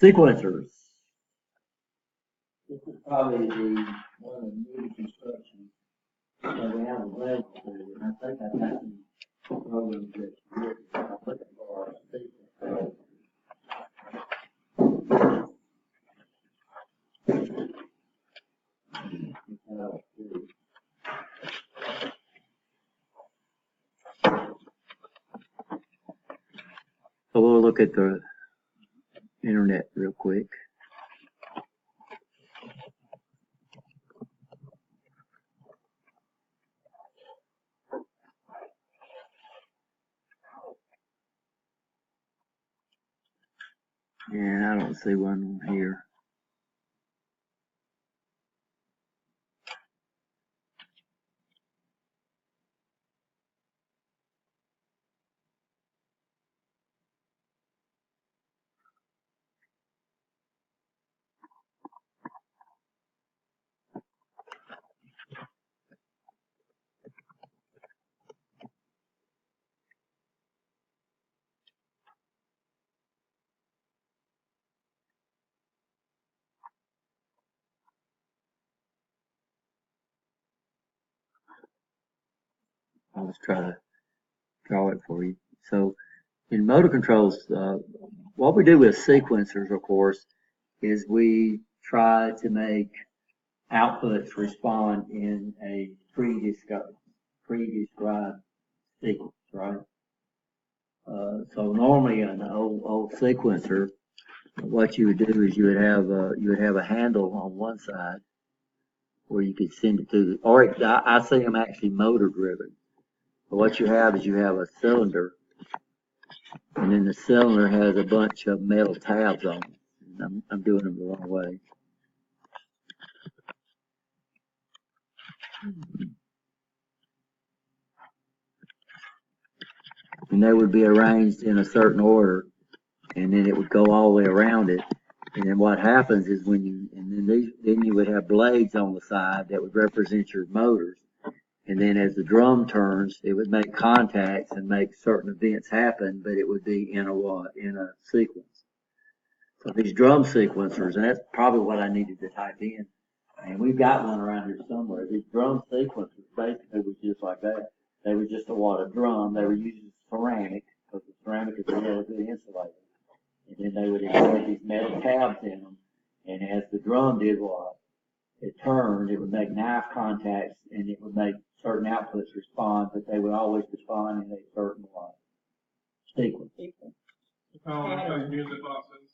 Sequencers. This is probably the one of the new construction that we have a blade to, and I think I've got some programs that I'm looking for our sequence. So we'll look at the internet real quick. And I don't see one here. I'll just try to draw it for you. So in motor controls, what we do with sequencers, of course, is we try to make outputs respond in a pre-described sequence, right? So normally an old sequencer, what you would do is you would have a handle on one side where you could send it to, or I see them actually motor driven. But what you have is you have a cylinder, and then the cylinder has a bunch of metal tabs on it. I'm doing them the wrong way. And they would be arranged in a certain order, and then it would go all the way around it. And then what happens is then you would have blades on the side that would represent your motors. And then as the drum turns, it would make contacts and make certain events happen, but it would be in a sequence. So these drum sequencers, and that's probably what I needed to type in. And we've got one around here somewhere. These drum sequencers basically was just like that. They were just a drum. They were using ceramic, because the ceramic is a really good insulator. And then they would insert these metal tabs in them. And as the drum did what? It turned, it would make knife contacts, and it would make certain outputs respond, but they would always respond in a certain sequence. Music boxes.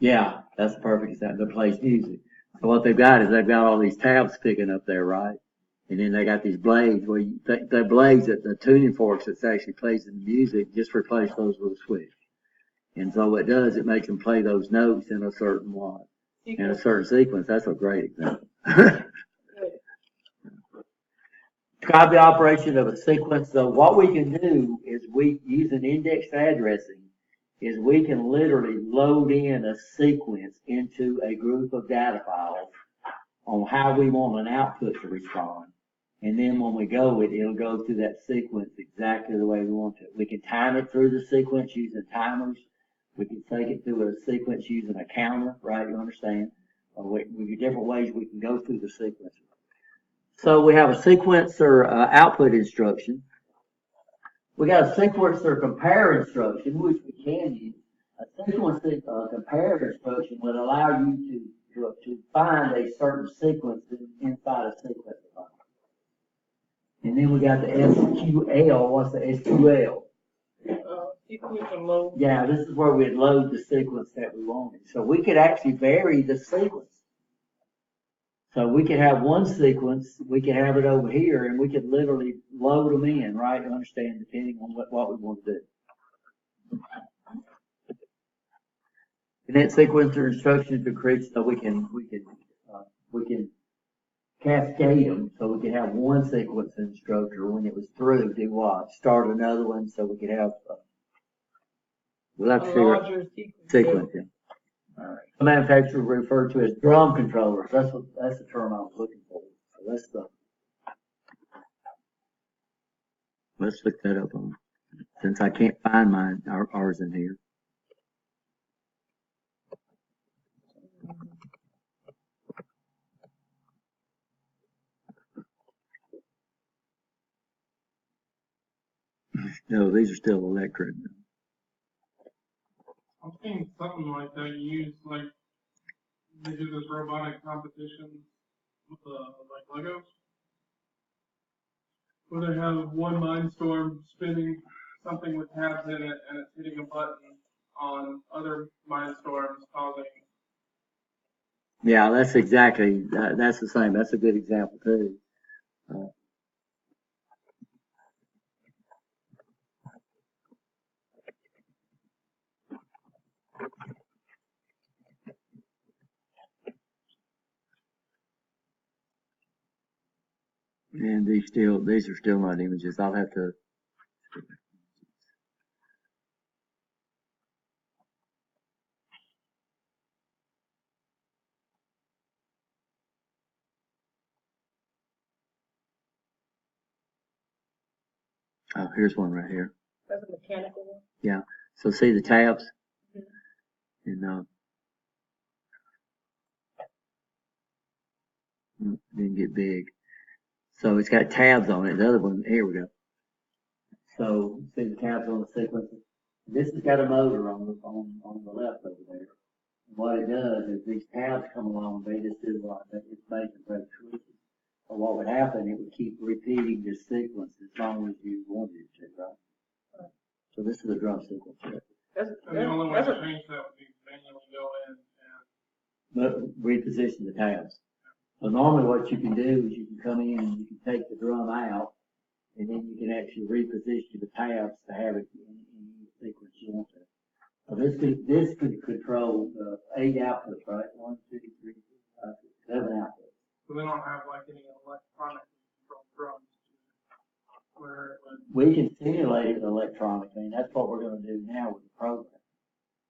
Yeah, that's the perfect example. That plays music. So what they've got is they've got all these tabs picking up there, right? And then they got these blades where the blades that the tuning forks that's actually plays in the music, just replace those with a switch. And so what it does, it makes them play those notes in a certain in a certain sequence. That's a great example. Describe the operation of a sequence. So what we can do is we use an indexed addressing is we can literally load in a sequence into a group of data files on how we want an output to respond. And then when we it'll go through that sequence exactly the way we want to. We can time it through the sequence using timers. We can take it through a sequence using a counter, right? You understand? We got different ways we can go through the sequence. So we have a sequencer output instruction. We got a sequencer compare instruction, which we can use. A sequencer compare instruction would allow you to find a certain sequence inside a sequencer file. And then we got the SQL. What's the SQL? Yeah, this is where we'd load the sequence that we wanted. So we could actually vary the sequence. So we could have one sequence, we could have it over here, and we could literally load them in, right? You understand, depending on what we want to do. And that sequencer instructions to create so we can cascade them, so we could have one sequence instructor when it was through, do what? Start another one, so we could have. We'll have to figure out sequencing. All right. The manufacturer referred to as drum controllers. That's the term I was looking for. So let's look that up on, since I can't find ours in here. No, these are still electric. I've seen something like that used, like, they do this robotic competition with, like Legos. Where they have one Mindstorm spinning something with tabs in it, and it's hitting a button on other Mindstorms causing. Yeah, that's exactly, that's the same. That's a good example too. And these are still not images. I'll have to. Oh, here's one right here. That's a mechanical one. Yeah. So see the tabs? Mhm. And, didn't get big. So it's got tabs on it. The other one, here we go. So see the tabs on the sequencer. This has got a motor on the left over there. And what it does is these tabs come along, they just do what it's making great choices. Or what would happen, it would keep repeating this sequence as long as you wanted it to, right? So this is a drum sequence. That's, And the only way that's to a, change that would be manually go in and. But reposition the tabs. So normally what you can do is you can come in and you can take the drum out, and then you can actually reposition the tabs to have it in any sequence you want to. So this could control 8 outputs, right? 1, 2, 3, 4, 5, 6, 7 outputs. So they don't have like any electronic control drums where it would. We can simulate it electronically, and that's what we're going to do now with the program.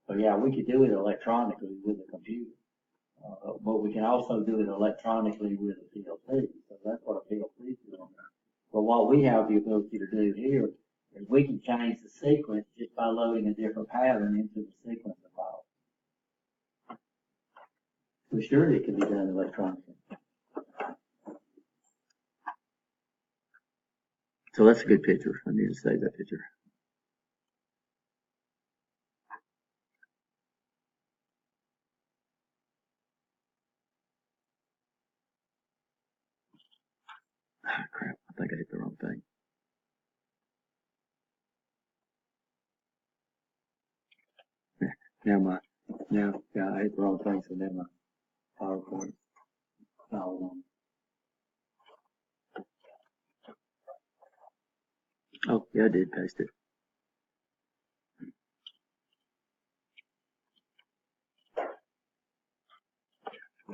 So yeah, we could do it electronically with a computer, but we can also do it electronically with a PLC. So that's what a PLC is doing. But what we have the ability to do here is we can change the sequence just by loading a different pattern into the sequencer file. So surely it can be done electronically. So that's a good picture. I need to save that picture. Ah, crap. I think I hit the wrong thing. Never mind. Now, yeah, I hit the wrong thing, so never mind. PowerPoint. File on. Oh, yeah, I did paste it.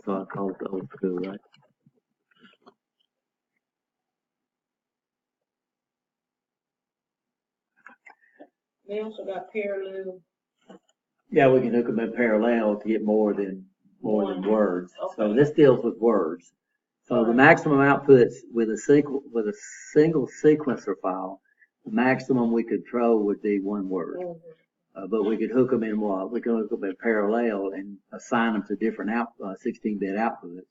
So I called it the old school, right? they also got parallel. Yeah, we can hook them in parallel to get more than words. So Okay. this deals with words. So the Alright. maximum outputs with a single sequencer file, the maximum we could control would be 1 word. But we could hook them in what? We could hook them in parallel and assign them to different 16-bit outputs.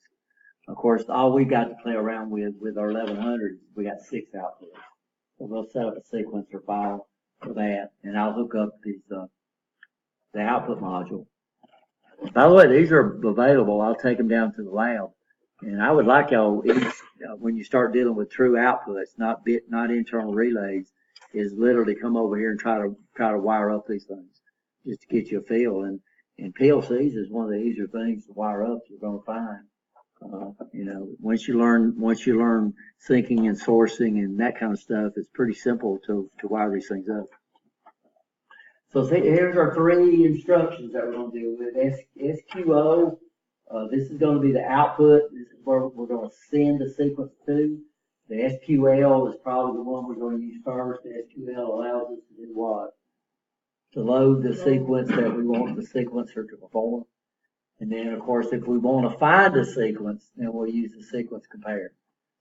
Of course, all we got to play around with our 1100, we got 6 outputs. So we'll set up a sequencer file for that, and I'll hook up these, the output module. By the way, these are available. I'll take them down to the lab. And I would like y'all, when you start dealing with true outputs, not internal relays, is literally come over here and try to wire up these things just to get you a feel. And PLCs is one of the easier things to wire up you're going to find. Once you learn syncing and sourcing and that kind of stuff, it's pretty simple to wire these things up. So see, here's our 3 instructions that we're going to deal with. SQO, this is going to be the output. This is where we're going to send the sequence to. The SQL is probably the one we're going to use first. The SQL allows us to do what? To load the sequence that we want the sequencer to perform. And then, of course, if we want to find a sequence, then we'll use the sequence compare.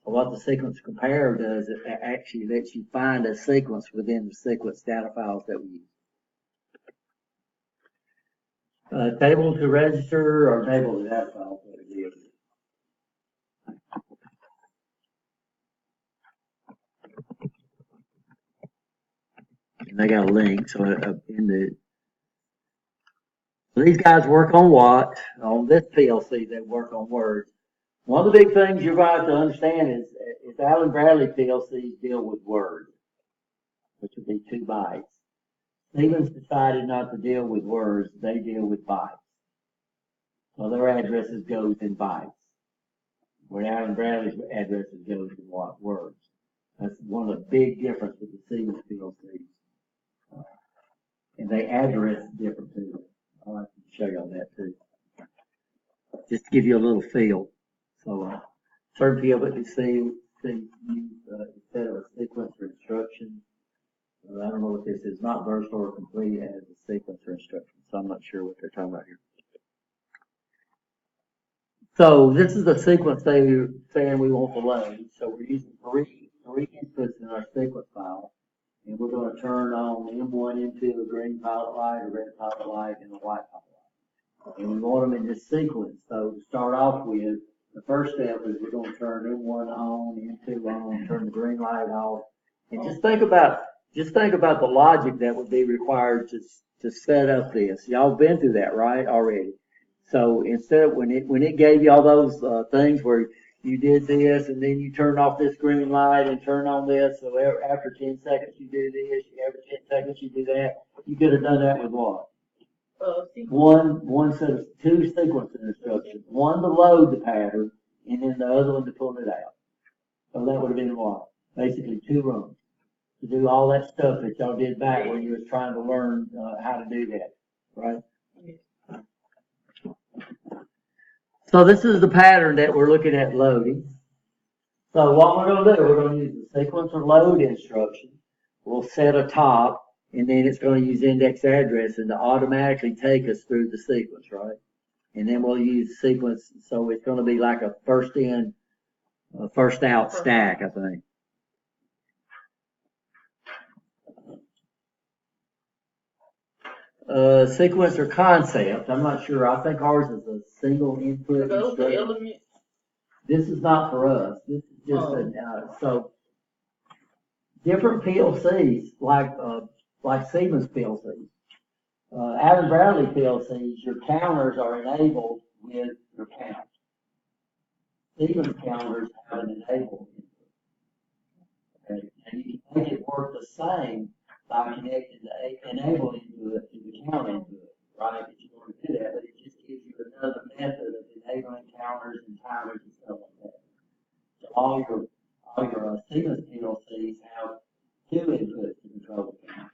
So what the sequence compare does, it actually lets you find a sequence within the sequence data files that we use. Table to register or table to data file. and they got a link, so so these guys work on what? On this PLC, they work on words. One of the big things you're going to have to understand is Allen Bradley PLCs deal with words, which would be 2 bytes. Siemens decided not to deal with words, they deal with bytes. So their addresses goes in bytes, where Allen Bradley's addresses goes in what? Words. That's one of the big differences with the Siemens PLCs. And they address different too. I'll have to show you all that too. Just to give you a little feel. So, certain people that you see use instead of a sequence or instruction. I don't know what this is. Not burst or complete as a sequence or instruction. So I'm not sure what they're talking about here. So this is the sequence they're saying we want to load. So we're using three inputs in our sequence file. And we're going to turn on M1 into a green pilot light, a red pilot light, and a white pilot light. And we want them in this sequence. So to start off with, the first step is we're going to turn M1 on, M2 on, turn the green light off. And just think about the logic that would be required to set up this. Y'all been through that, right? Already. So instead of when it gave you all those things where you did this and then you turned off this green light and turned on this, so after 10 seconds you do this, every 10 seconds you do that, you could have done that with what? One set of 2 sequence instructions. One to load the pattern and then the other one to pull it out. So that would have been what? Basically 2 runs to do all that stuff that y'all did back when you was trying to learn how to do that, right? So this is the pattern that we're looking at loading. So what we're going to do, we're going to use the sequencer load instruction. We'll set a top, and then it's going to use index address and to automatically take us through the sequence, right? And then we'll use sequence, so it's going to be like a first in, first out stack, I think. Sequencer concept, I'm not sure. I think ours is a single input instruction. This is not for us. This is just so different PLCs like Siemens PLCs, Allen Bradley PLCs. Your counters are enabled with your count. Siemens counters have an enabled input. Okay, and you can make it work the same by connecting the enable input to the count input, right? If you want to do that, but it just gives you another method of enabling counters and timers and stuff like that. So all your Siemens PLCs have 2 inputs to control the count.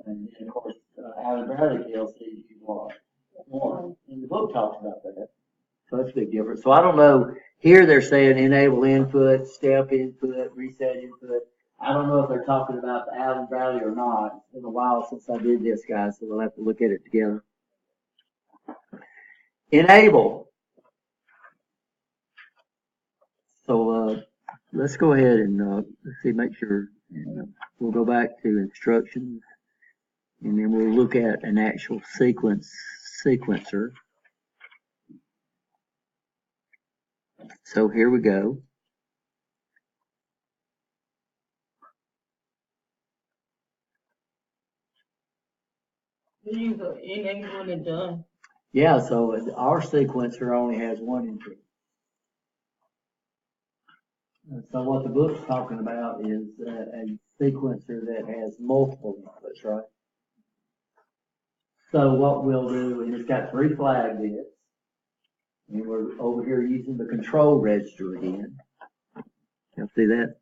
And then of course, Allen Bradley PLCs use what? 1. And the book talks about that. So that's a big difference. So I don't know, here they're saying enable input, step input, reset input. I don't know if they're talking about the Allen Bradley or not. It's been a while since I did this, guys, so we'll have to look at it together. Enable. So let's go ahead and let's see, make sure. We'll go back to instructions, and then we'll look at an actual sequencer. So here we go. You use enable and done. Yeah, so our sequencer only has 1 input. So what the book's talking about is a sequencer that has multiple inputs, right? So what we'll do, and it's got 3 flag bits, and we're over here using the control register again. Y'all see that?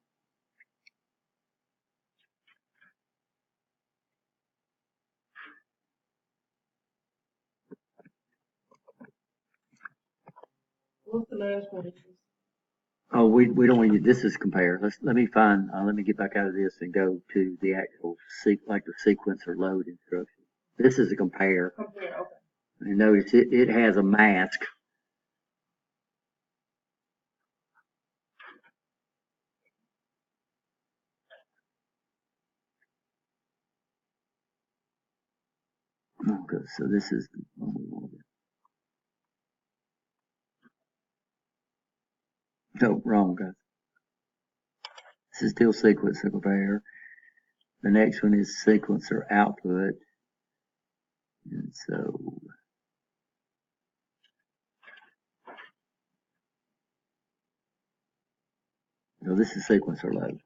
What's the last one? Oh, we don't want to use, this is compare. Let me get back out of this and go to the actual like the sequencer load instruction. This is a compare. Compare, okay. And notice it has a mask. Okay, so this is no, wrong, guys. This is still sequence compare. The next one is sequencer output. And so, no, this is sequencer load.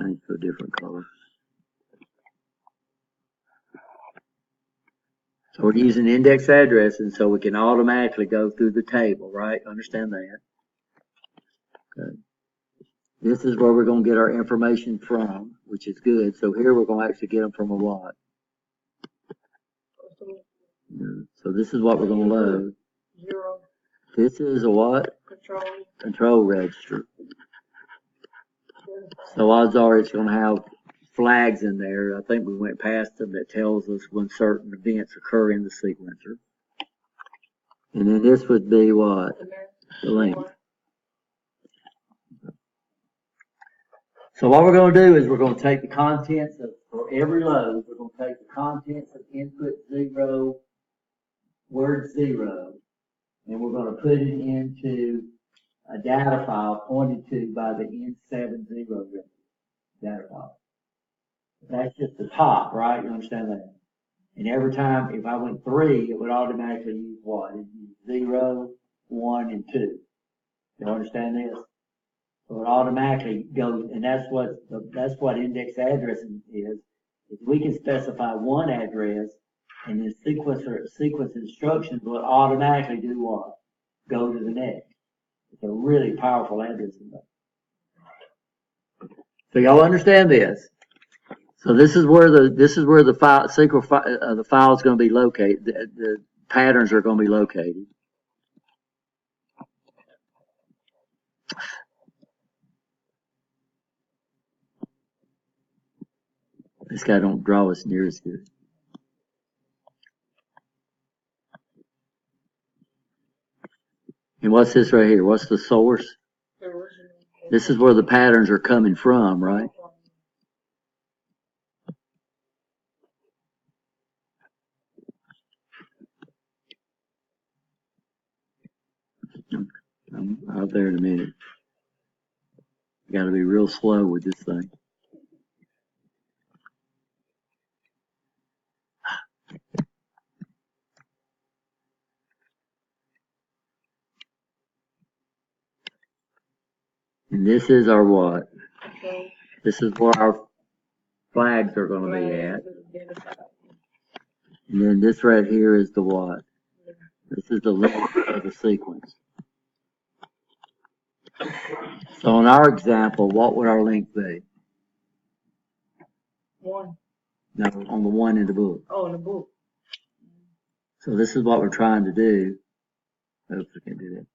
Change to a different color. So we're using index addressing so we can automatically go through the table, right? Understand that. Okay. This is where we're going to get our information from, which is good. So here we're going to actually get them from a what? So this is what we're going to load. 0. This is a what? Control. Control register. So odds are it's going to have flags in there. I think we went past them that tells us when certain events occur in the sequencer. And then this would be what? The link. So what we're going to do is we're going to take the contents of, for every load, we're going to take the contents of input 0, word 0, and we're going to put it into a data file pointed to by the N70 data file. That's just the top, right? You understand that? And every time, if I went 3, it would automatically use what? It'd use 0, 1, and 2. You understand this? So it automatically goes, and that's what index addressing is we can specify one address, and then sequence instructions will automatically do what? Go to the next. It's a really powerful addressing method. So y'all understand this? So this is where the file the file is going to be located. The patterns are going to be located. This guy don't draw us near as good. And what's this right here? What's the source? This is where the patterns are coming from, right? I'm out there in a minute. Got to be real slow with this thing. And this is our what? Okay. This is where our flags are going to be at. And then this right here is the what? This is the length of the sequence. So in our example, what would our length be? 1. No, on the one in the book. Oh, in the book. So this is what we're trying to do. Oops, I can't do that.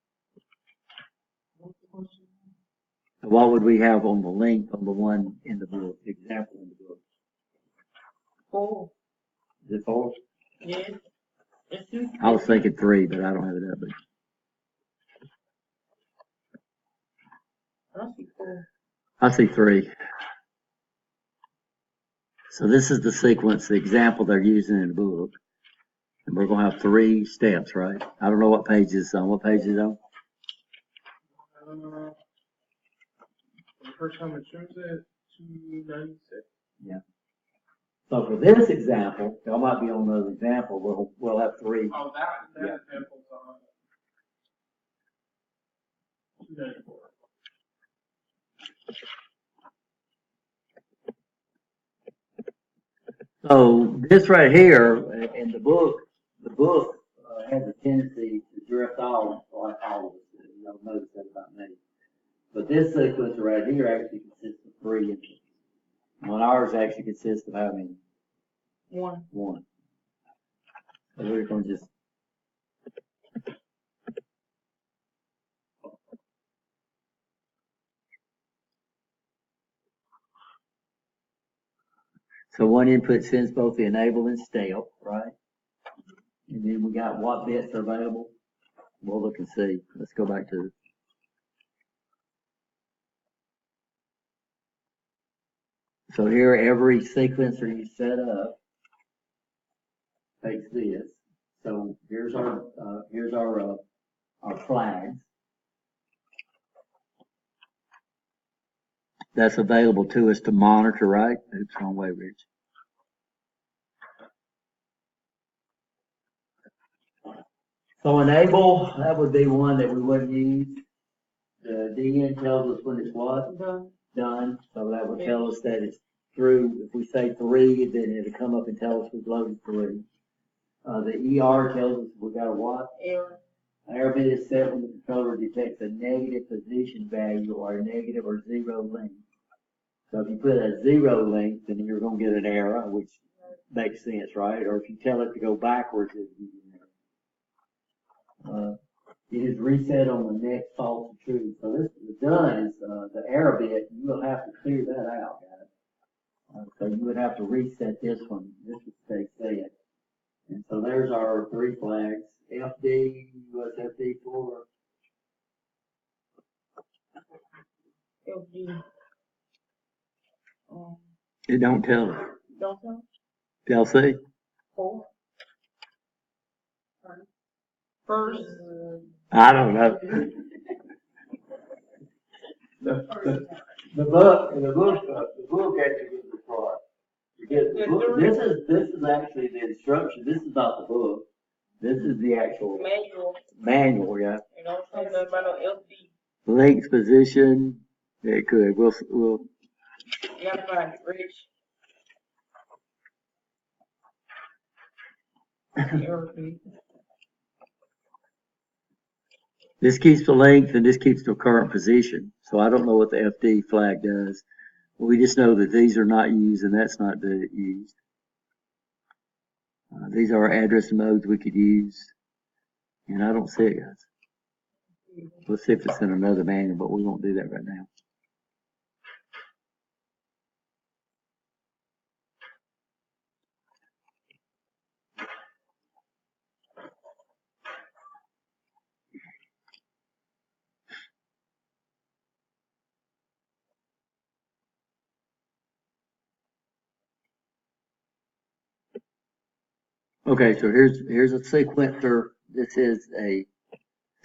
So what would we have on the length on the one in the book? Example in the book. 4. Is it 4? Yeah. It's 2. I was thinking 3, but I don't have it up. I see 4. I see 3. So this is the sequence, the example they're using in the book. And we're going to have 3 steps, right? I don't know what page this is on. What page is it on? The first time it shows it, 296. Yeah. So for this example, y'all might be on another example, we'll have 3. Oh, that Yeah. example's on 294. So this right here in the book has a tendency to drift off like all of us do. Y'all notice that about me. But this sequence right here actually consists of 3 inputs. Well, ours actually consists of how many? 1. 1. So we're going to just so one input sends both the enable and stale, right? And then we got what bits are available. We'll look and see. Let's go back to so here every sequencer you set up takes this. So here's our flags. That's available to us to monitor, right? Oops, wrong way, Rich. So enable, that would be one that we wouldn't use. The DN tells us when it's what? Done. So that would tell us that it's through. If we say 3, then it'll come up and tell us we've loaded 3. The ER tells us we got a what? Error. Error bit is set when the controller detects a negative position value or a negative or 0 length. So if you put a 0 length, then you're going to get an error, which makes sense, right? Or if you tell it to go backwards, it'll give you an error. It is reset on the next false and true. So this is done is the error bit. You will have to clear that out, guys. So you would have to reset this one. This would stay set. And so there's our 3 flags. FD, what's FD for? LG. It don't tell us. Don't tell. DLC? 4. First. I don't know. The book actually gives the part. You get the book. This is actually the instruction. This is not the book. This is the actual manual, yeah. You know, something about no LD. Links position. It could. We'll. You gotta find it, Rich. Error bit. This keeps the length and this keeps the current position. So I don't know what the FD flag does. We just know that these are not used and that's not used. These are address modes we could use. And I don't see it, guys. Let's see if it's in another manual, but we won't do that right now. Okay, so here's a sequencer. This is a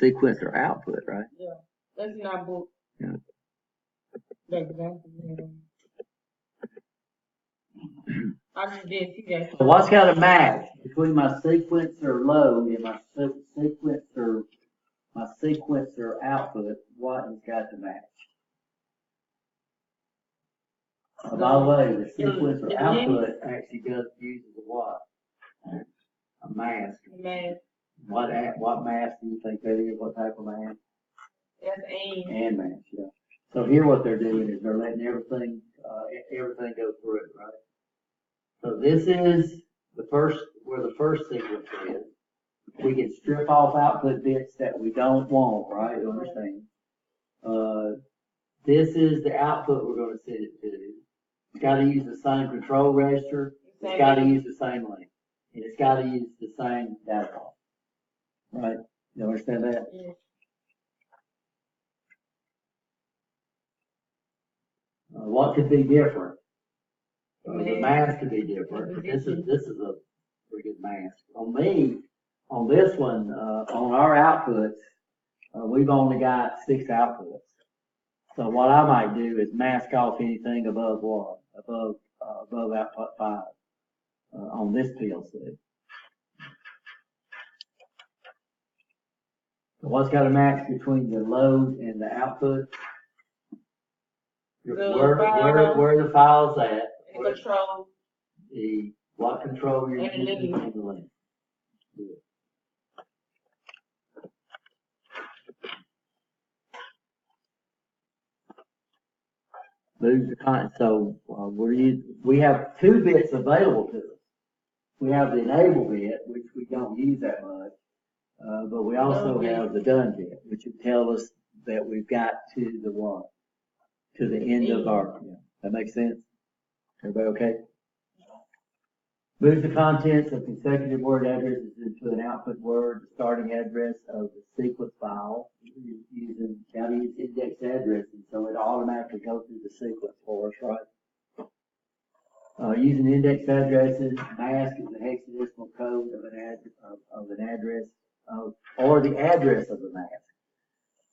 sequencer output, right? Yeah. That's not book. Yeah. I just didn't see that. So what's got to match between my sequencer load and my sequencer output? What has got to match? By the way, the sequencer output actually uses a what? A mask. Man, What mask do you think that is? What type of mask? that's AIM. And mask, yeah. So here what they're doing is they're letting everything go through it, right? So this is where the first sequence is. We can strip off output bits that we don't want, right? You understand? This is the output we're going to send it to. It's got to use the same control register. It's got to use the same link. And it's got to use the same data bus. Right? You understand that? Yeah. What could be different? The mask could be different, but this is a pretty good mask. On this one, on our outputs, we've only got 6 outputs. So what I might do is mask off anything above what? Above output 5 on this PLC. So what's got to match between the load and the output? Where the file's at. And control. What control you're And the using link. and the link. Good. Move the content. So we have 2 bits available to us. We have the enable bit, which we don't use that much, but we also have the done bit, which would tell us that we've got to the what? To the end of our. Yeah. That makes sense. Everybody okay? Move the contents of consecutive word addresses into an output word, the starting address of the sequence file, using index addresses, so it automatically goes through the sequence for us, right? Using index addresses, mask is the hexadecimal code. code of an address, or the address of the mask.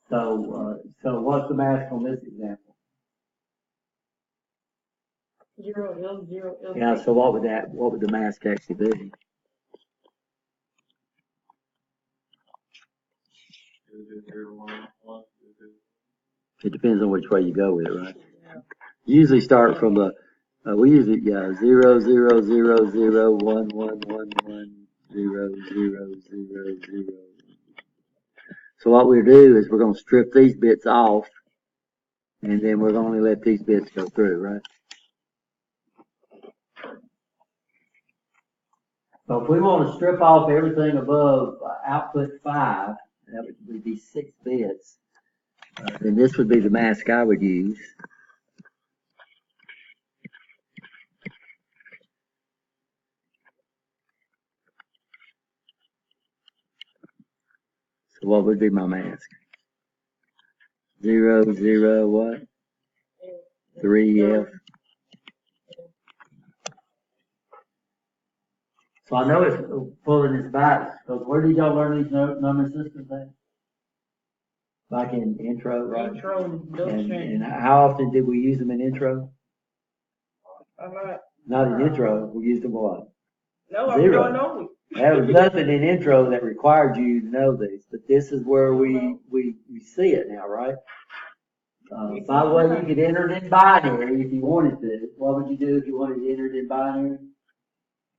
So what's the mask on this example? 0L0L. Yeah, so what would the mask actually be? It depends on which way you go with it, right? Usually start from we usually, 0, 0, 0, 0, 1, 1, 1, 1, 0, 0, 0, 0. So what we do is we're gonna strip these bits off, and then we're gonna let these bits go through, right? So if we want to strip off everything above output 5, that would be 6 bits. Then this would be the mask I would use. So what would be my mask? 0, 0, what? 3F. So I know it's pulling its back. So where did y'all learn these number systems at? Back in intro, right? Intro introduction. And how often did we use them in intro? A lot. Not in intro. We used them what? No, I Zero. don't know. There was nothing in intro that required you to know these, but this is where we see it now, right? By the way, you could enter it in binary if you wanted to. What would you do if you wanted to enter it in binary?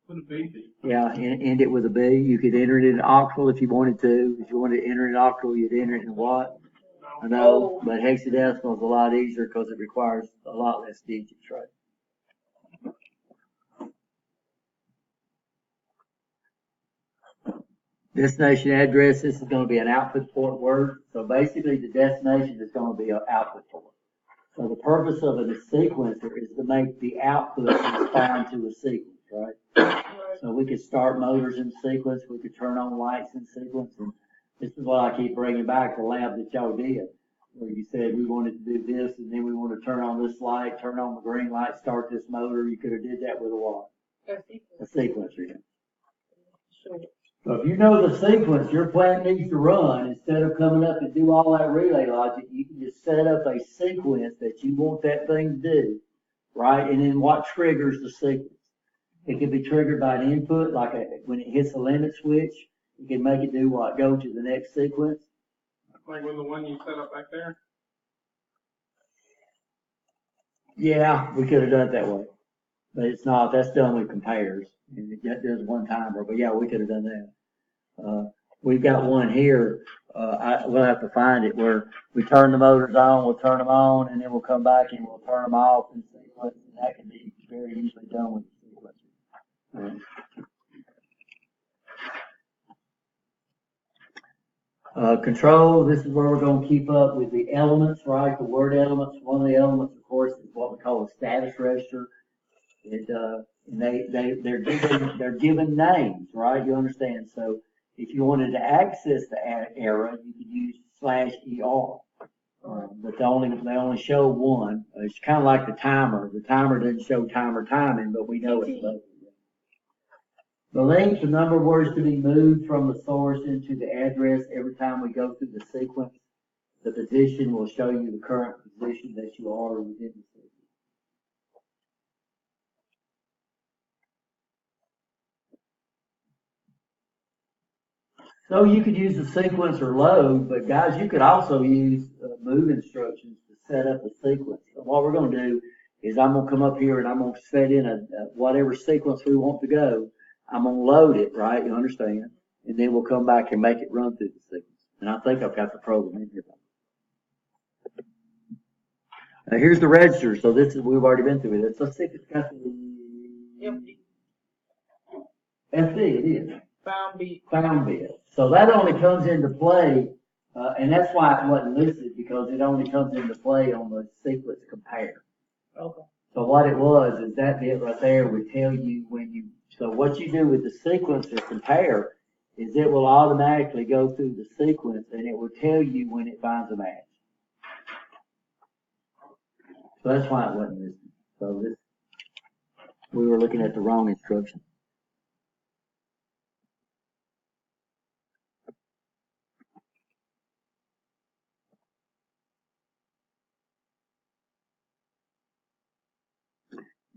Put a baby. Yeah, end it with a B. You could enter it in octal if you wanted to. If you wanted to enter it in octal, you'd enter it in what? I know, but hexadecimal is a lot easier because it requires a lot less digits, right? Destination address, this is going to be an output port word. So basically the destination is going to be an output port. So the purpose of a sequencer is to make the output respond to a sequence, right? So we could start motors in sequence, we could turn on lights in sequence, and this is what I keep bringing back, the lab that y'all did, where you said we wanted to do this, and then we want to turn on this light, turn on the green light, start this motor. You could have did that with a what? A sequencer. Yeah. Sure. So if you know the sequence your plant needs to run, instead of coming up and do all that relay logic, you can just set up a sequence that you want that thing to do, right? And then what triggers the sequence? It can be triggered by an input, like when it hits a limit switch, you can make it do what? Go to the next sequence. Like when the one you set up back there. Yeah, we could have done it that way, but it's not. That's done with compares, and it does one timer. But yeah, we could have done that. We've got one here. We'll have to find it where we turn the motors on, we'll turn them on, and then we'll come back and we'll turn them off in sequence. And that can be very easily done with the sequence. Control, this is where we're going to keep up with the elements, right? The word elements. One of the elements, of course, is what we call a status register. And they're given names, right? You understand? So if you wanted to access the error, you could use /ER. But they only show one. It's kind of like the timer. The timer doesn't show timer timing, but we know it's loaded. The length, the number of words to be moved from the source into the address every time we go through the sequence. The position will show you the current position that you are within the sequence. So you could use the sequence or load, but guys, you could also use move instructions to set up a sequence. So what we're going to do is I'm going to come up here and I'm going to set in whatever sequence we want to go. I'm going to load it, right? You understand? And then we'll come back and make it run through the sequence. And I think I've got the program in here. Now here's the register. So we've already been through it. Let's see if it's got the FD. It is. Found bit. So that only comes into play, and that's why it wasn't listed, because it only comes into play on the sequence compare. Okay. So what it was is that bit right there would tell you so what you do with the sequencer compare is it will automatically go through the sequence and it will tell you when it finds a match. So that's why it wasn't listed. So we were looking at the wrong instruction.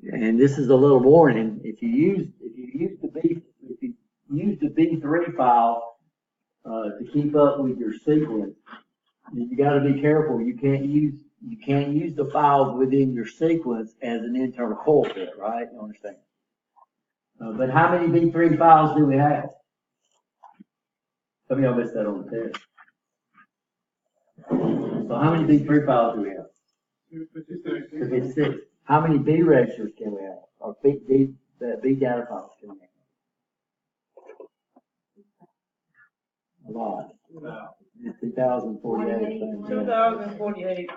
And this is a little warning, if you use the B3 file, to keep up with your sequence, then you gotta be careful, you can't use the files within your sequence as an internal coil fit, right? You understand? But how many B3 files do we have? Some of y'all missed that on the test. So how many B3 files do we have? 56. How many B registers can we have? Or B data files can we have? A lot. It's 2048. 2048.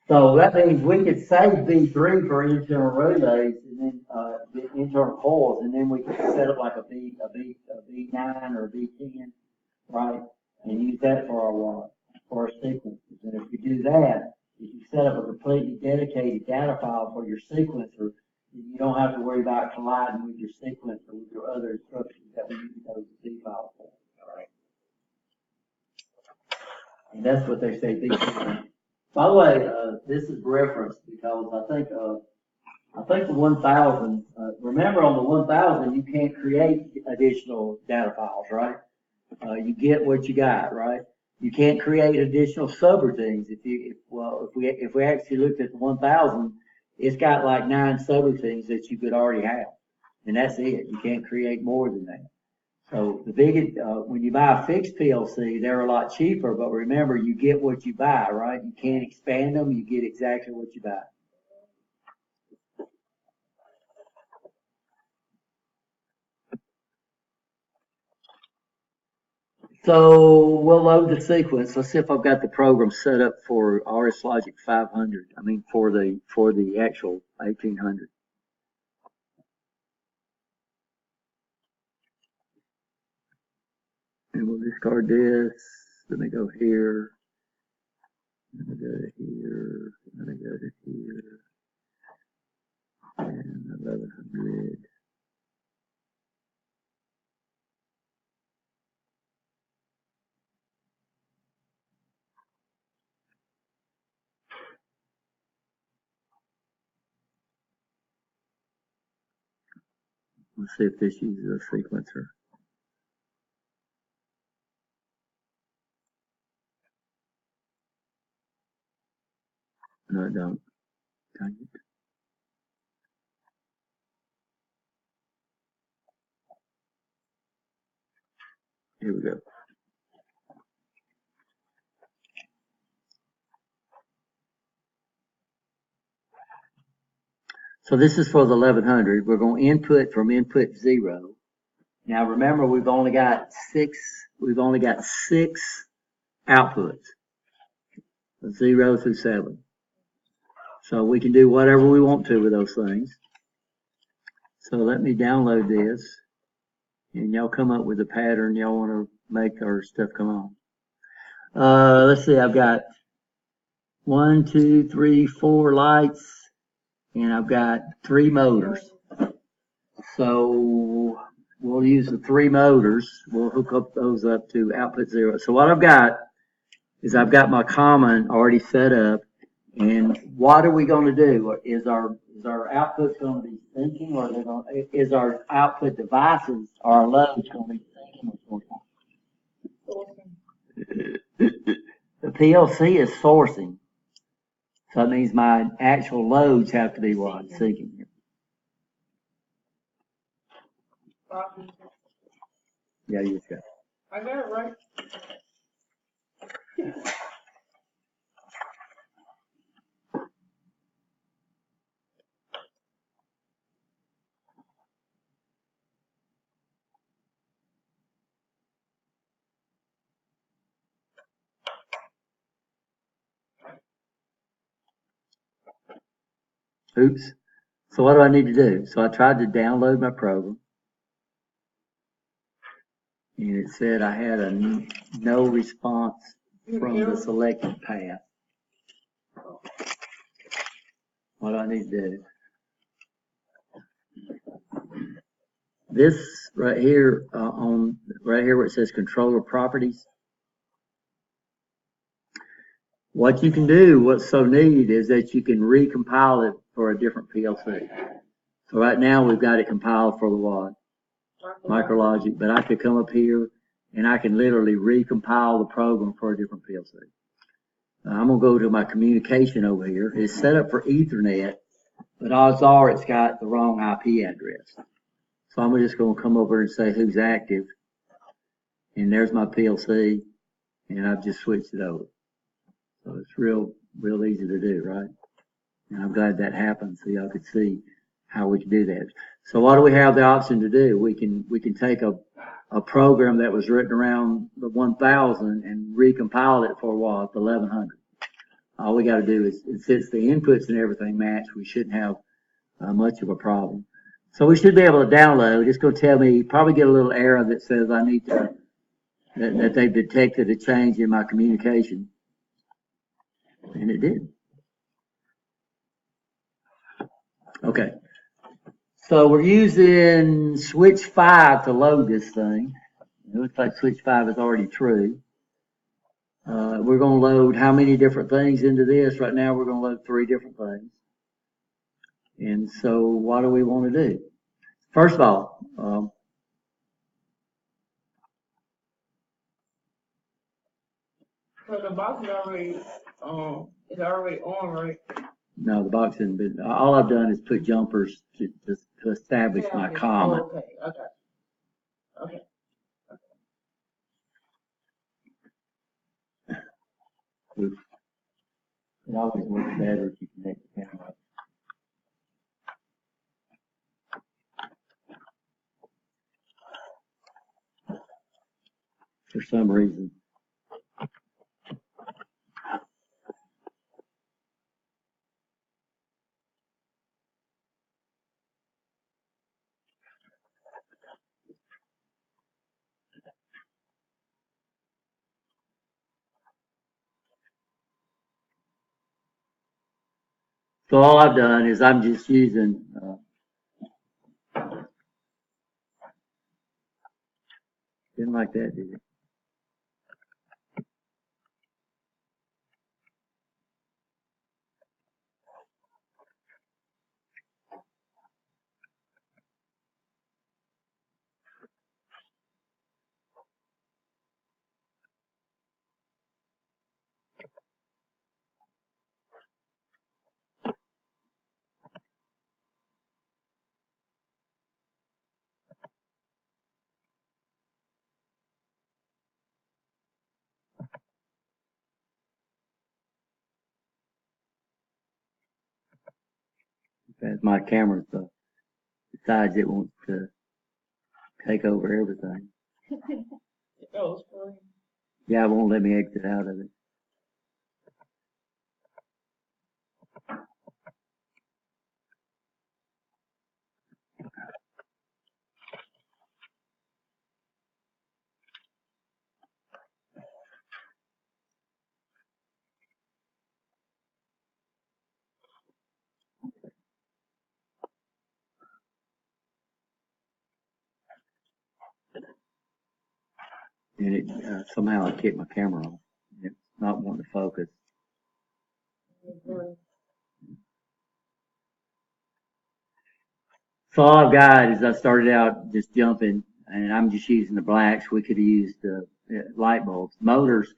So that means we could save B3 for internal relays and then, the internal coils, and then we could set up like a B9 or a B10, right? And use that for our sequences. And if you do that, if you set up a completely dedicated data file for your sequencer, you don't have to worry about colliding with your sequencer with your other instructions that we use those Z files for. All right. And that's what they say B3. By the way, this is referenced because I think the 1000, remember on the 1000, you can't create additional data files, right? You get what you got, right? You can't create additional subroutines. If we actually looked at the 1000, it's got like 9 subroutines that you could already have. And that's it. You can't create more than that. So the biggest, when you buy a fixed PLC, they're a lot cheaper, but remember, you get what you buy, right? You can't expand them, you get exactly what you buy. So we'll load the sequence. Let's see if I've got the program set up for RS Logic 500. I mean, for the actual 1800. And we'll discard this. Let me go here. Let me go to here. Let me go to here. And 1100. Let's see if this uses a sequencer. No, it don't. Dang it. Here we go. So this is for the 1100. We're going to input from input 0. Now remember, we've only got six outputs, 0 through 7. So we can do whatever we want to with those things. So let me download this, and y'all come up with a pattern y'all want to make our stuff come on. Let's see, I've got 1, 2, 3, 4 lights, and I've got 3 motors. So we'll use the 3 motors. We'll hook up those up to output 0. So what I've got is I've got my common already set up. And what are we going to do? Is our outputs going to be syncing, or is our output devices, our loads going to be syncing or sourcing? The PLC is sourcing. So that means my actual loads have to be what? Syncing. Yeah, you got it. I got it right. Oops. So what do I need to do? So I tried to download my program. And it said I had a no response from the selected path. What do I need to do? This right here right here where it says controller properties. What you can do, what's so neat, is that you can recompile it for a different PLC. So right now we've got it compiled for the what? MicroLogic, but I could come up here and I can literally recompile the program for a different PLC. I'm gonna go to my communication over here. It's set up for Ethernet, but odds are it's got the wrong IP address. So I'm just gonna come over and say who's active, and there's my PLC, and I've just switched it over. So it's real easy to do, right? And I'm glad that happened so y'all could see how we can do that. So what do we have the option to do? We can take a program that was written around the 1000 and recompile it for what? The 1100. All we got to do is, since the inputs and everything match, we shouldn't have much of a problem. So we should be able to download. It's going to tell me, probably get a little error that says I need to, that they've detected a change in my communication. And it did. Okay. So we're using switch 5 to load this thing. It looks like switch 5 is already true. We're going to load how many different things into this? Right now we're going to load 3 different things. And so what do we want to do? First of all, So the box is already on, right? no, the box hasn't been, all I've done is put jumpers to establish my common. Okay, okay. It always works better if you connect the camera. For some reason. So all I've done is I'm just using, didn't like that, did it? As my camera decides it wants to take over everything. Oh, it's fine. Yeah, it won't let me exit out of it. And it somehow I kicked my camera off. It's not wanting to focus. So all I've got is I started out just jumping, and I'm just using the blacks. We could have used light bulbs. Motors,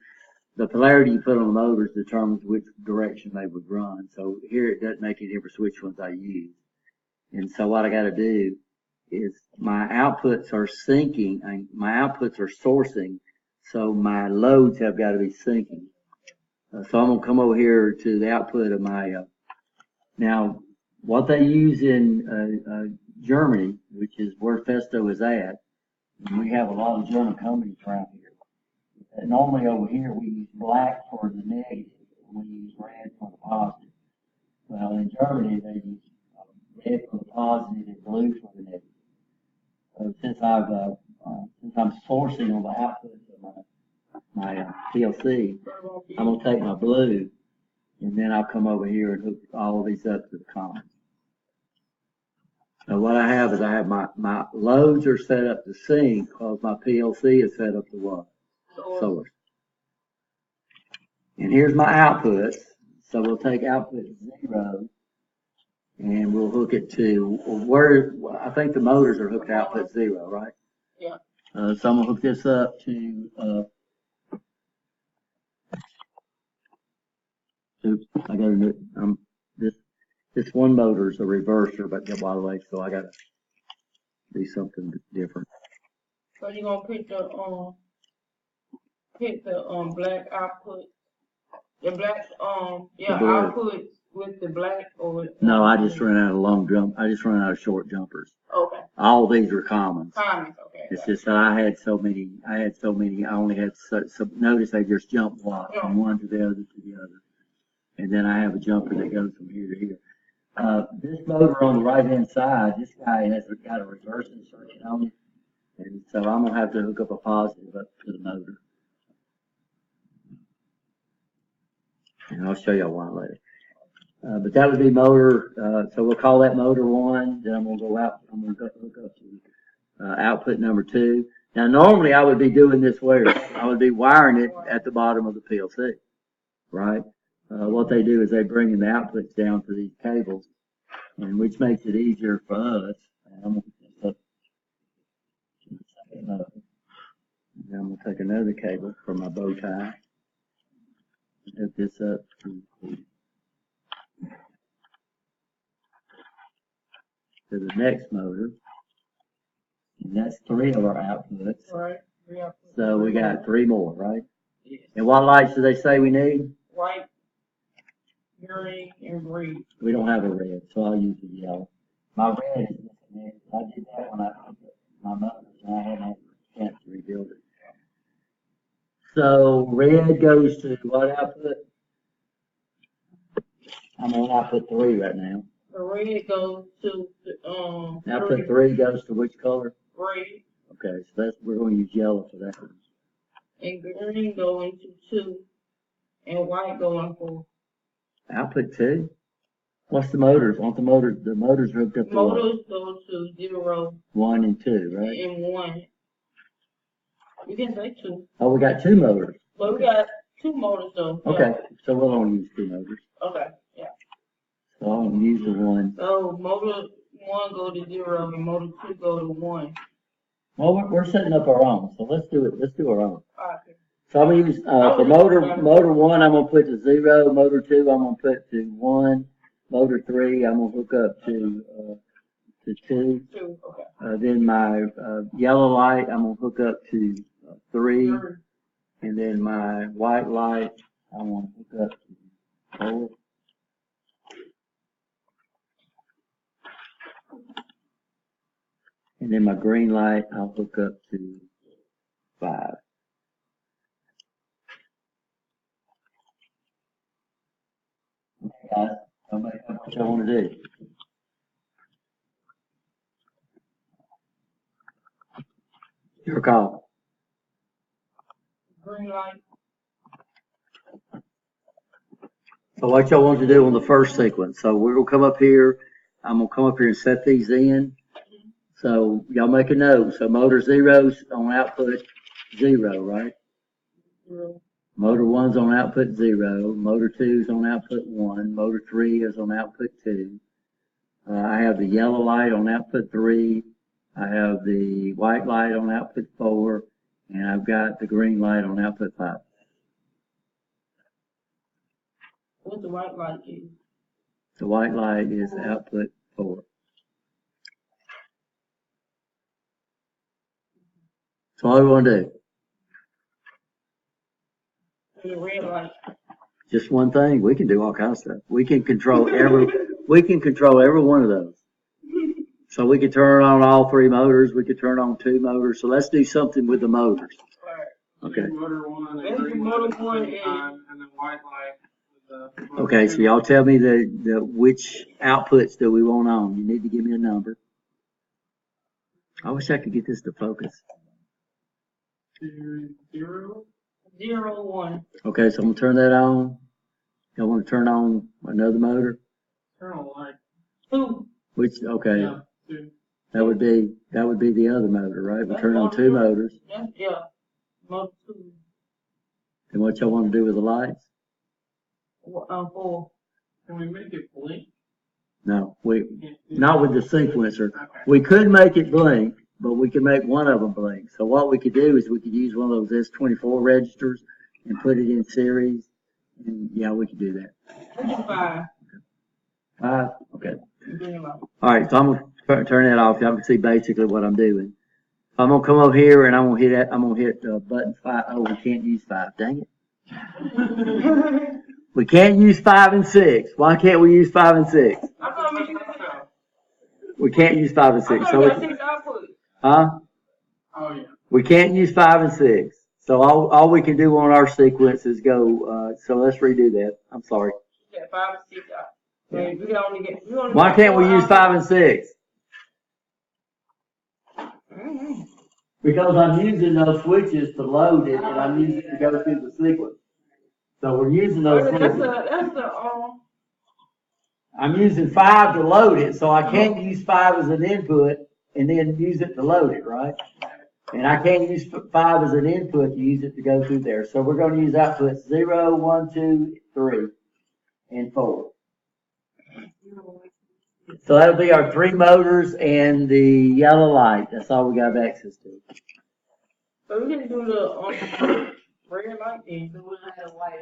the polarity you put on the motors determines which direction they would run. So here it doesn't make any difference which ones I use. And so what I got to do is my outputs are syncing, and my outputs are sourcing, so my loads have got to be syncing. So I'm going to come over here to the output of my, now what they use in Germany, which is where Festo is at, and we have a lot of German companies around here. And normally over here we use black for the negative, and we use red for the positive. Well, in Germany they use red for the positive and blue for the negative. So since I'm sourcing on the output of my PLC, I'm gonna take my blue, and then I'll come over here and hook all of these up to the common. So what I have is I have my loads are set up to sync because my PLC is set up to what? Source. And here's my outputs. So we'll take output 0, And we'll hook it to, where, I think the motors are hooked to output 0, right? Yeah. So I'm gonna hook this up to, oops, I gotta admit, this one motor's a reverser, but by the way, so I gotta do something different. So you gonna pick the black output, the black, The blue. output with the black or? No, I just ran out of I just ran out of short jumpers. Okay, All these are commons. comments, okay. It's just that I only had so notice they just jump block from one to the other to the other. And then I have a jumper that goes from here to here. This motor on the right hand side, this guy has got a reverse insertion on it. And so I'm gonna have to hook up a positive up to the motor. And I'll show y'all why later. But that would be motor, so we'll call that motor 1, then I'm gonna go out, I'm gonna hook up to output number 2. Now normally I would be doing this where I would be wiring it at the bottom of the PLC, right? What they do is they bring in the outputs down to these cables, and which makes it easier for us. And I'm gonna take another cable from my bow tie, hook this up to the next motor, and that's 3 of our outputs. Right, yeah. So we got 3 more, right? Yes. And what lights do they say we need? White, green, and green. We don't have a red, so I'll use the yellow. My red is disconnected. I did that when I hooked up my motors, and I hadn't had a chance to rebuild it. So red goes to what output? I'm on output 3 right now. The red goes to, Output 3 goes to which color? red, Okay, so we're going to use yellow for that one. and green going to 2, and white going for. Output 2? What's the motors? Want the motors hooked up to what? Motors go to 0 1 and 2, right? and 1. You can say 2, Oh, we got 2 motors. but we got 2 motors though. Yeah. Okay, so we'll only use 2 motors. Okay, yeah. So I'll use the 1. So motor 1 go to 0 and motor 2 go to 1. Well, we're setting up our own, so let's do it. Let's do our own. Okay. So I'm gonna use, for motor 1, I'm gonna put to 0, motor 2, I'm gonna put to 1, motor 3, I'm gonna hook up to 2. 2, okay. Then my, yellow light, I'm gonna hook up to 3, and then my white light, I'm gonna hook up to 4. And then my green light, I'll hook up to 5. Okay, guys, somebody know what y'all want to do? Your call. Green light. So what y'all want to do on the first sequence? So we're gonna come up here, I'm gonna come up here and set these in. So y'all make a note. So motor 0's on output 0, right? 0. Motor 1's on output 0, motor 2's on output 1, motor 3 is on output 2. I have the yellow light on output 3, I have the white light on output 4, and I've got the green light on output 5. What's the white light is? The white light is output 4. So what do we want to do? And the red light. Just one thing. We can do all kinds of stuff. We can control every one of those. So we could turn on all 3 motors. We could turn on 2 motors. So let's do something with the motors. Right. Okay. Motor 1 Maybe and green motor light at the 1 same is- time, and then white light with the. Okay. So y'all tell me the which outputs do we want on? You need to give me a number. I wish I could get this to focus. 0. 0, 1. Okay. So I'm gonna turn that on. Y'all want to turn on another motor? Turn on light. 2. Which, okay. Yeah, 2. That would be the other motor, right? We turn on 2 motors. Yeah. Motor 2. And what y'all want to do with the lights? 4. Can we make it blink? No, we, Can't do not with the sequencer. that? Okay. We could make it blink, but we could make one of them blink. So what we could do is we could use one of those S24 registers and put it in series. And yeah, we could do that. Let's do 5. Okay. Bring them up. All right, so I'm gonna turn that off. Y'all can see basically what I'm doing. I'm gonna come over here and I'm gonna hit that. I'm gonna hit button 5. Oh, we can't use 5. Dang it. We can't use 5 and 6. Why can't we use 5 and 6? I thought we used We can't use 5 and I 6. thought So we we, got 6 outputs. huh? Oh, yeah. We can't use 5 and 6. So all we can do on our sequence is go. So let's redo that. I'm sorry. Yeah, 5 and 6 out. So we can only get. Why can't we use 5 and 6? Mm-hmm. Because I'm using those switches to load it, and I'm using it to go through the sequence. So we're using those That's switches. the I'm using 5 to load it, so I can't use 5 as an input and then use it to load it, right? And I can't use 5 as an input to use it to go through there. So we're going to use outputs 0, 1, 2, 3, and 4. So that'll be our 3 motors and the yellow light. That's all we got access to. So we can do the red light then. So we don't have white.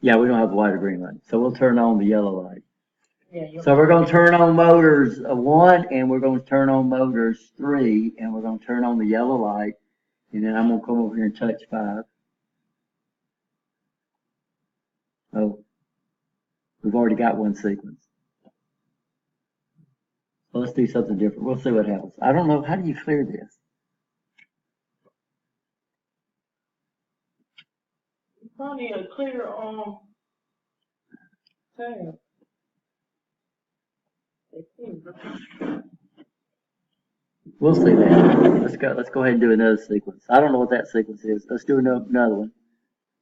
Yeah, we don't have the white or green light. So we'll turn on the yellow light. Yeah. So we're going to turn on motors 1, and we're going to turn on motors 3, and we're going to turn on the yellow light, and then I'm going to come over here and touch 5. Oh, we've already got one sequence. So let's do something different. We'll see what happens. I don't know. How do you clear this? You probably need a clear tab. We'll see that. Let's go ahead and do another sequence. I don't know what that sequence is. Let's do another one.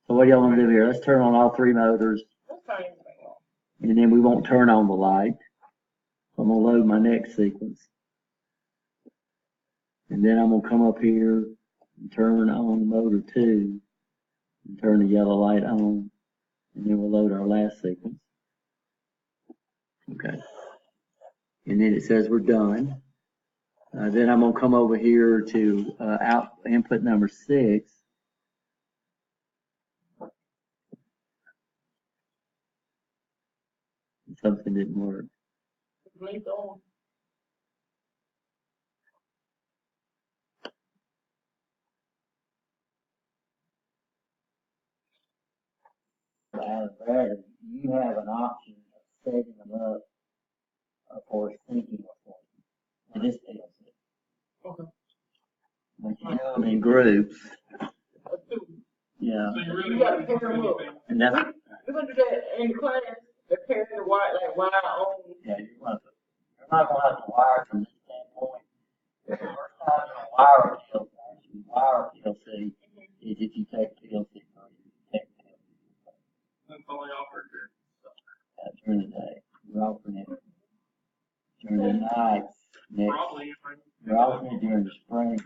So what do y'all want to do here? Let's turn on all 3 motors, Let's turn everything on. and then we won't turn on the light. I'm going to load my next sequence. And then I'm going to come up here and turn on motor 2 and turn the yellow light on. And then we'll load our last sequence. Okay. And then it says we're done. Then I'm going to come over here to input number 6. Something didn't work. Blink on. Out of battery, you have an option of setting them up for syncing for this PLC. Okay. But you do them in groups. Let's do it. Yeah. So you really You gotta don't pick do them up. anything. And that's, We're gonna do that in class. Prepare the wire on. yeah, you're not going to have to wire from this standpoint. The first time you'll wire a PLC, actually wire a PLC, is if you take PLC 3, you take PLC That's all I offered here. during the day. You're offering it during the night. Next, Probably. If I- you're offering it during the spring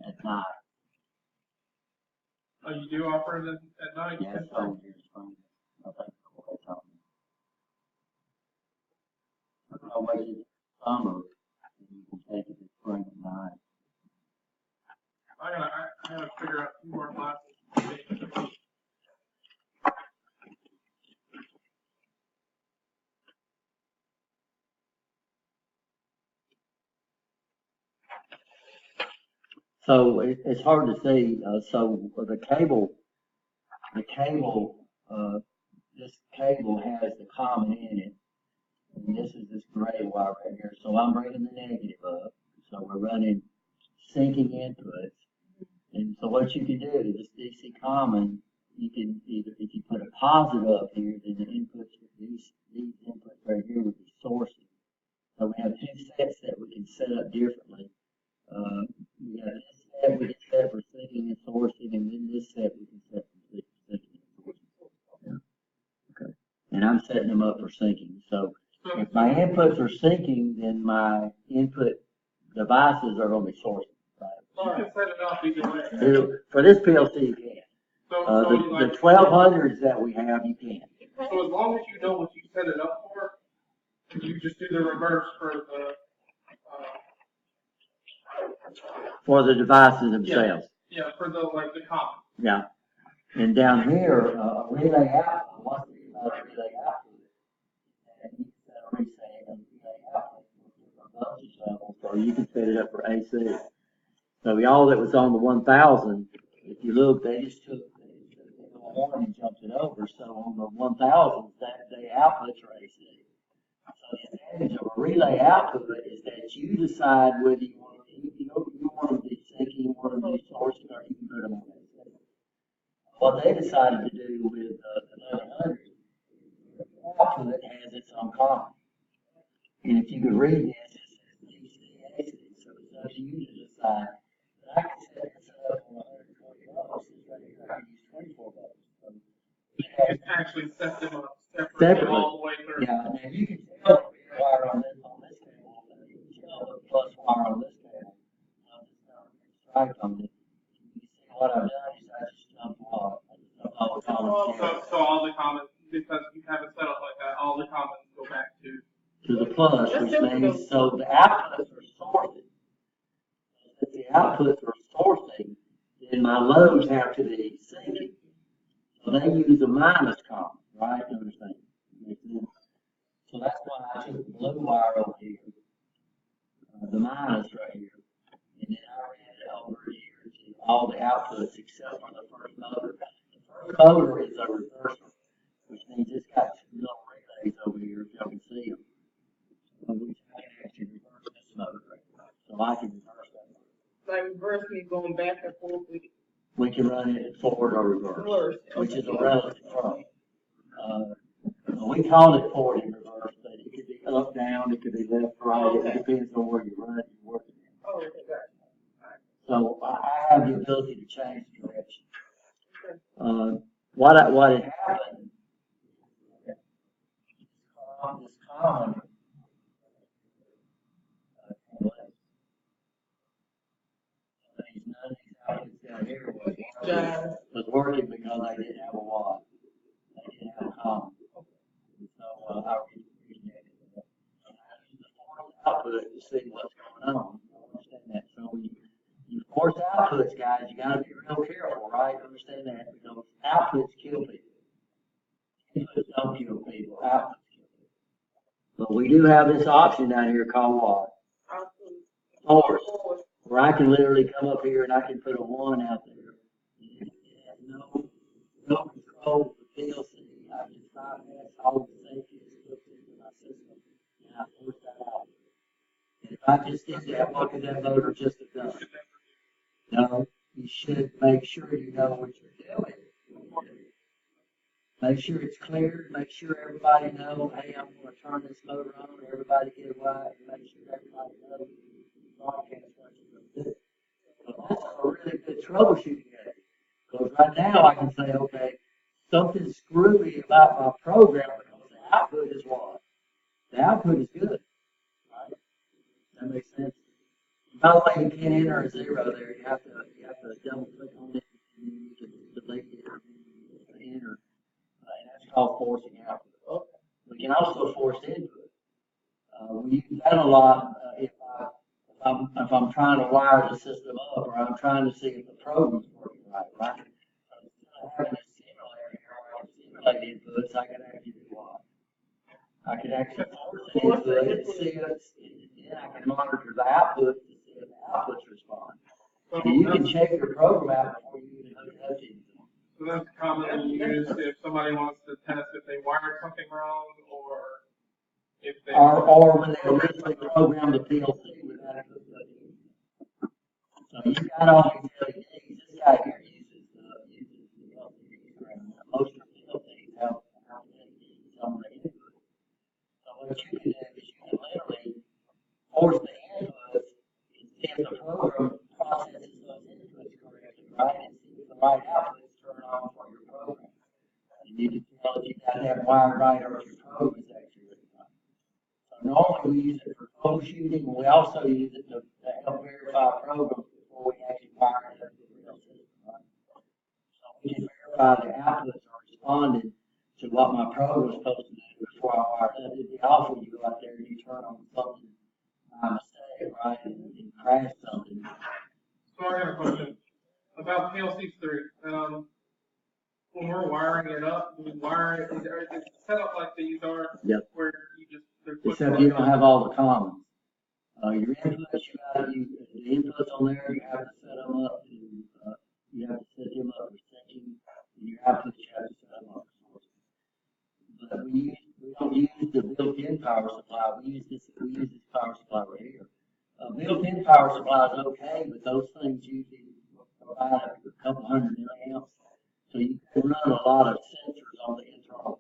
at night. Oh, you do offer it at night? Yeah, it's only during the spring. I think that's what they told me. I waited summer, and you can take it in spring at night. I gotta figure out 2 more classes. So it's hard to see. So the cable, this cable has the common in it, and this is this gray wire right here. So I'm bringing the negative up. So we're running syncing inputs. And so what you can do is this DC common, you can either, if you put a positive up here, then the inputs, these inputs right here would be sourcing. So we have 2 sets that we can set up differently. We have this set we can set for syncing and sourcing, and then this set we can set for syncing and sourcing. Yeah. Okay. And I'm setting them up for syncing. So if my inputs are syncing, then my input devices are going to be sourcing. You can set it up either way. For this PLC, you can. So The 1200s that we have, you can. so as long as you know what you set it up for. You just do the reverse for the, For the devices themselves. yeah, for the, like, the common. Yeah. And down here, a relay output, what's the relay output? And you can set a reset and relay output for voltage levels, or you can set it up for AC. So y'all that was on the 1000, if you look, they just took the one and jumped it over. So on the 1000s, that the outputs are AC. So the advantage of a relay output is that you decide whether you want to be syncing, you want to be sourcing, or you can put them on AC. What they decided to do with the 1100 output has its own common. And if you could read this, it says DC, AC. So it's up to you to decide. I can set this up on 120 volts, this right here, I can use 24 volts. So You can actually set them up separately all the way through. yeah, now you can tell the wire on this cable, you can tell the plus wire on this cable. Right on it. You see what I've done is I just jumped off. I just jumped off the common cable. So all the comments, because you have it set up like that, all the comments go back to The plus, which means, so the outputs are sorted. If the outputs are sourcing, then my loads have to be syncing. So they use a minus column, right? You understand? Makes sense? So that's why I took the blue wire over here, the minus right here, and then I ran it over here to all the outputs except for the first motor. The first motor is a reverser, which means it's got two little relays over here, if y'all can see them. Which I can actually reverse this motor right now. So I can reverse that motor. Like reverse me going back and forth with it. We can run it forward or reverse, which is a relative term. We call it forward and reverse, but it could be up, down, it could be left, right, it depends on where you run it, you're working in. Oh, okay, got it. So I have the ability to change the direction. What had happened, this common, none of these outputs down here was working because I didn't have a watt. I didn't have a common. So I reconnected it. And I used the force output to see what's going on. I understand that. So when you force outputs, guys, you got to be real careful, right? Understand that, because outputs kill people. Inputs don't kill people. Outputs kill people. But we do have this option down here called what? Force. Where I can literally come up here and I can put a 1 out there. It has no control of the PLC. I can bypass all the safety that's built into my system, and I force that out. And if I just did that, what could that motor just have done? No, you should make sure you know what you're doing. Make sure it's clear. Make sure everybody knows, hey, I'm going to turn this motor on. Everybody get it right. Make sure everybody knows broadcast what you're going to do. So that's a really good troubleshooting aid. Because right now I can say, okay, something's screwy about my program because the output is what? The output is good. Right? That makes sense. By the way, you can't enter a 0 there. You have to double click on it and then you can delete it and enter. And that's called forcing output. We can also force input. We use that a lot if I'm trying to wire the system up, or I'm trying to see if the program's working right. So instead of having a simulator here where I simulate inputs, I can actually do what? I can actually force an input and see if then I can monitor the output to see if the outputs respond. So you can check your program out before you even hook it up to anything. So that's commonly used if somebody wants to test if they wired something wrong, or if they... Or when they originally programmed the PLC without it hooked up to anything. So you've got all these LEDs. This guy here uses the LCD screen. Most of the PLCs have LEDs on the input. So what you can do is you can literally force the inputs and see if the program processes those inputs correctly, right? And see if the right outputs turn on for your program. And you can tell if you got that wired right or if your program is actually really right. So normally we use it for troubleshooting, and we also use it to help verify programs before we actually wire it up to the real system, right? So we can verify the outputs are responding to what my program is supposed to do before I So I got a question about PLC3. When we're wiring it up, do we wire it, is it set up like these are? Yep. Where you just, there's push Except you don't buttons. have all the commons. Your inputs, the inputs on there, you have to set them up to, you have to set them up for syncing, and your outputs, you have to set them up for sourcing. But we don't use the built-in power supply, we use this power supply right here. Built-in power supply is okay, but those things usually provide a couple hundred milliamps. So you can run a lot of sensors on the internal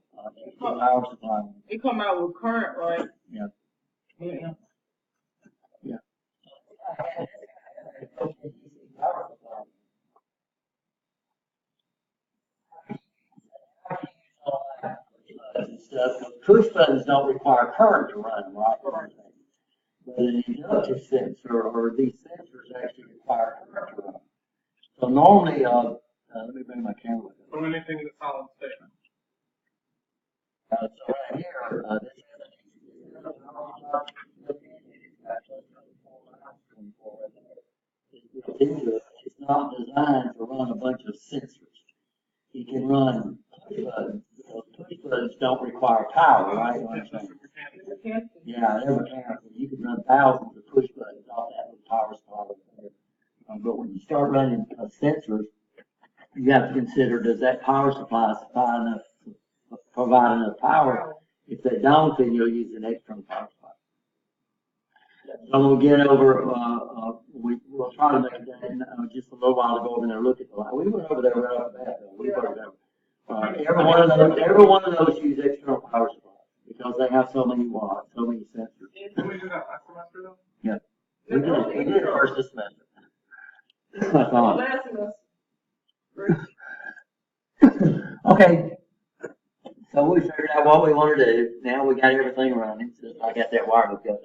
power supply. It come out with current, right? Yeah. Yeah. Yeah. Push buttons don't require current to run them, right? But an inductive sensor or these sensors actually require current to run. So normally, let me bring my camera. So anything in the solid state. So right here, this it's not designed to run a bunch of sensors. It can run push buttons. Push buttons don't require power, right? You understand? Yeah, they're mechanical. You can run thousands of push buttons off that with power supply. But when you start running sensors, you have to consider, does that power supply provide enough power? If they don't, then you'll use an external power supply. So we'll get over, we'll try to make it just a little while to go over there and look at the line. We went over there right off the bat, though. We worked over. Every one of those use external power supplies because they have so many watts, so many sensors. Did we do that last semester though? Yeah. We did it first this semester. That's Well, all. last semester. Okay. So we figured out what we want to do. Now we got everything running. So I got that wire hooked up.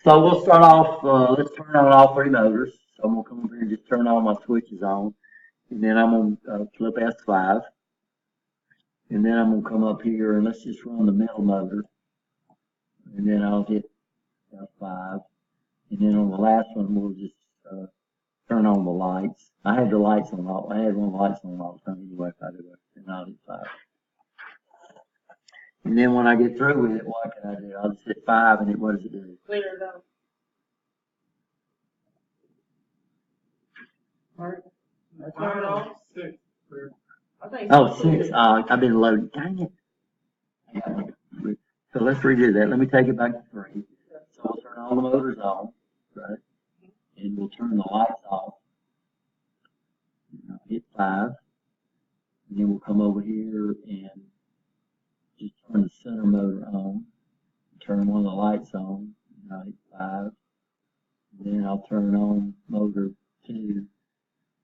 So we'll start off, let's turn on all three motors. So I'm going to come over here and just turn all my switches on. And then I'm going to flip S5. And then I'm going to come up here and let's just run the middle motor. And then I'll hit F5. And then on the last one, we'll just turn on the lights. I had the lights on all, I had one of the lights on all the time anyway if I do it. And I'll hit 5. And then when I get through with it, what can I do? I'll just hit 5 and what does it do? Clear it down. Alright. Turn it off. 6. I think. Oh, 6. I've been loading. Dang it. So let's redo that. Let me take it back to 3. So we'll turn all the motors on, right? And we'll turn the lights off. And I'll hit 5. And then we'll come over here and just turn the center motor on. Turn one of the lights on. And I'll hit 5. And then I'll turn on motor 2.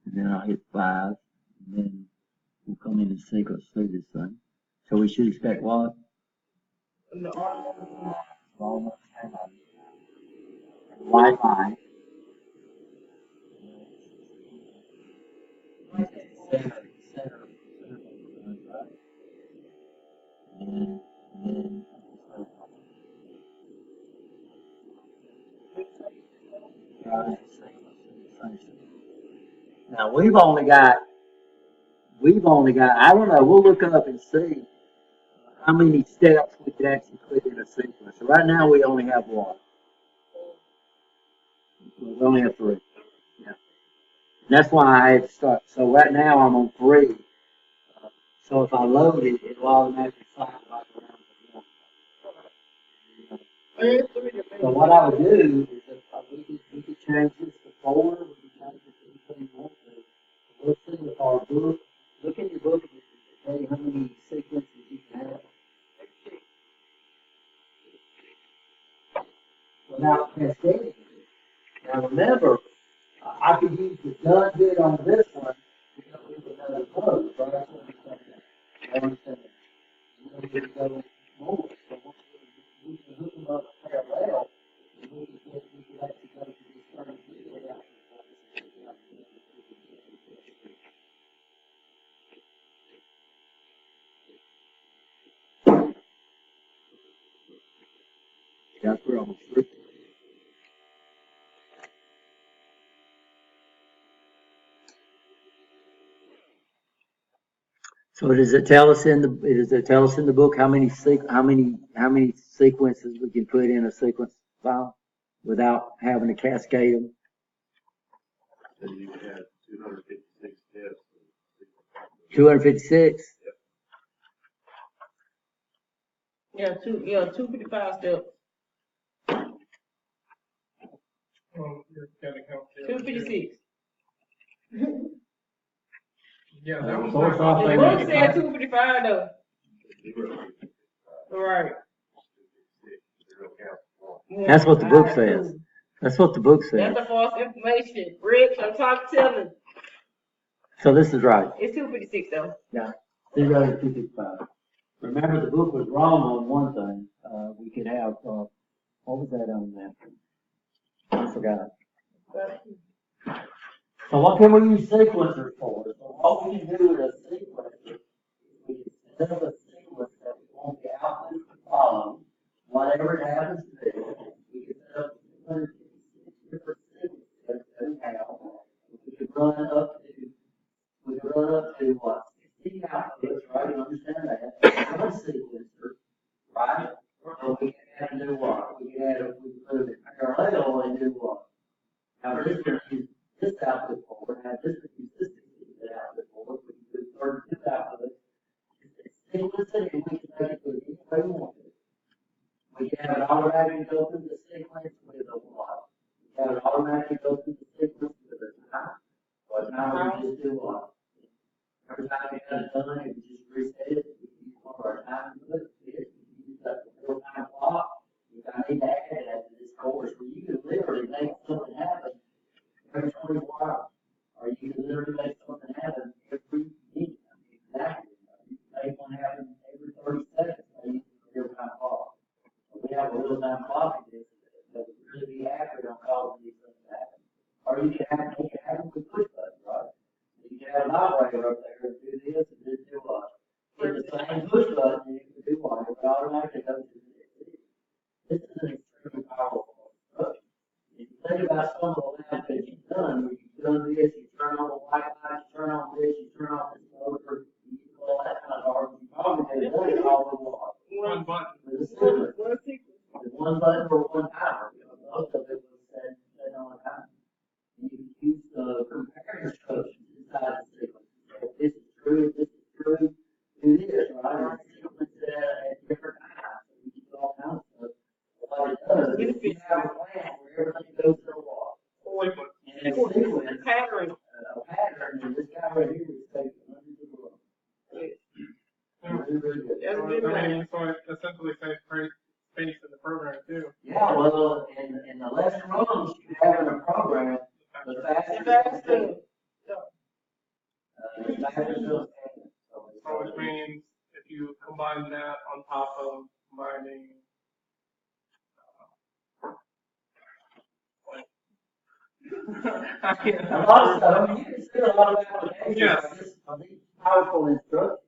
And then I'll hit 5. And then we'll come in and sequence through this thing. So we should expect what? Wi-Fi. Center. And then now we've only got, I don't know, we'll look up and see how many steps we could actually put in a sequence. So right now we only have 1. We only have 3. Yeah. And that's why I had to start. So right now I'm on 3. So if I load it, it'll automatically cycle back around to 1. So what I would do is we could change this to 4, we could change it to anything you want to. We'll see if our book, look in your book and tell you how many sequences you can have. Without cascading. Now remember, I could use the done bit on this one to go with another mode, but that's what we're saying. I understand. You need to go more. So we can hook them up parallel, and we could actually go to this current video. Yeah, we're almost through. So does it tell us in the book how many sequences we can put in a sequence file without having to cascade them? So you can have 256 steps. 256? Yeah, 255 steps. Well, you're gonna count the- 256. Yeah, that was Source not. off The there. book said 255 though. 256, Right. zero counts. That's what the book Alright, says. cool. That's what the book says. That's a false information. Rich, I'm talking to him. So this is right. It's 256 though. 255. Remember, the book was wrong on one thing. We could have, what was that on that? I forgot. So what can we use sequencers for? So what we can do with a sequencer, we can set up a sequence that we want the output to follow, whatever it happens to be. We can set up 256 different sequences that we have. We could run up to what? 16 outputs, right? You understand that? One sequencer, right? So we can add to do what? We can put it parallel and do what? Now, we're just going to use this output forward, now this is consistency output forward, we can do 32 outputs. Sequence it, and we can make it do it any way we want to. We can have it automatically go through the sequence with a what? We can have it automatically go through the sequence with a time. So now we just do what? Every time we got it done, it would just reset it, we can use one of our time inputs, we can use that real-time clock. If I need to add that to this course, where you can literally make something happen every 24 hours. Or you can literally make something happen every minute. Exactly. You can make one happen every 30 seconds by using a real-time clock. So we have a real-time clock in this that would really be accurate on causing these things to happen. Or you can make it happen with push buttons, right? So you can have an operator up there and do this and just do what? Hit the same push button and it can do what? It would automatically go to the next city. This is an extremely powerful approach. If you think about some of the labs that you've done, where you've done this, you turn on the white light, you turn on this, you turn on this motor, you do all that kind of art, you probably have done it all with what? One button. With a sequence. One sequence. With one button or one timer. Most of it was set on a timer. And you can use the compare instructions inside the sequence. So if this is true, if this is true, do this, right? And sequence it at different times. So you can do all kinds of stuff. What it does is you have a plan where everything goes to the wall. Sequence. And a sequence, Pattern. a pattern, and this guy right here is taking hundreds of them. Really, really good. That's a good I one. mean, so it essentially saves space in the program too. Yeah, well, and the less runs you have in a program, the faster. Faster. The faster it's going to happen. So which means if you combine that on top of combining, A lot of stuff, I mean, you can see a lot of applications Yes. of these powerful instructions.